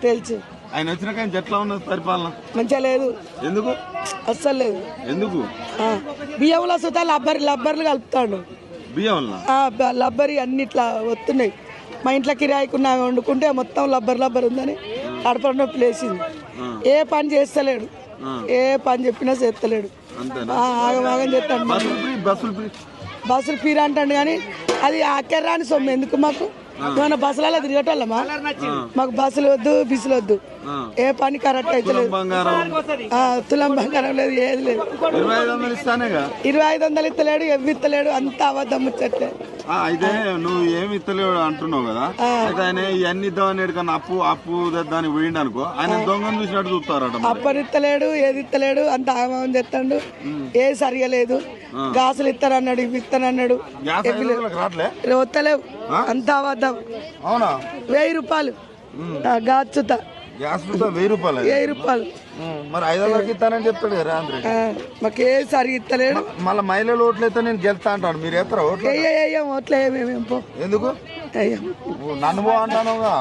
తెలుసు. ఆయన వచ్చినాక ఎట్లా ఉన్నది పరిపాలన? మంచిగా లేదు. ఎందుకు? అస్సలు లేదు. ఎందుకు? బియ్యంలో సుతా లబ్బర్లు కలుపుతాడు. బియ్యం లబ్బరి అన్ని ఇట్లా వస్తున్నాయి. మా ఇంట్లో కిరాయికున్నా వండుకుంటే మొత్తం లబ్బర్ ఉందని కడప నొప్పి లేచింది. ఏ పని చేస్తలేడు, ఏ పని చెప్పినా చేస్తలేడు. ఆగమాగం చేస్తాడు. బస్సులు ఫ్రీ అంటాడు కానీ అది అక్కర్రాని సొమ్ము. ఎందుకు మాకు? ఏమన్నా బస్సులలో తిరగటోళ్ళమా? మాకు బస్సులు వద్దు, బిసులు వద్దు. ఏ పని కరెక్ట్ అయితే లేదు. తులం బంగారం లేదు, ఏది లేదు. 2500 ఇస్తలేడు, ఎవ్వి ఇస్తలేడు. అంత అబద్ధం ముచ్చట్లే. అయితే నువ్వు ఏమి ఇస్తలేడు అంటున్నావు కదా, అయితే ఆయన ఇవన్నీ ఇద్దామని ఎక్కడన్నా అప్పు దానికి పోయిండు అనుకో, ఆయన దొంగను చూసినట్టు చూస్తారట. అప్పని ఇస్తలేడు, ఏది ఇస్తలేడు. అంత ఆగమం చేస్తాడు. ఏ సరిగా లేదు. గాసులు ఇస్తానన్నాడు, ఇవి ఇస్తానన్నాడు. వస్తలేవు. అంత అబద్ధం. అవునా? 1000 రూపాయలు గాచుతా. గ్యాస్ 1000 రూపాయలు. 1000 రూపాయలు. మరి 500 ఇస్తానని చెప్తాడు కదా రేవంత్ రెడ్డి. మాకు ఏ సరిగా ఇస్తలేడు. మళ్ళీ మహిళలు ఓట్లు అయితే నేను గెలుస్తా అంటాడు. మీరు ఎత్తరా ఓట్లు? ఓట్లే. ఎందుకు? నన్ను పో అంటానుగా.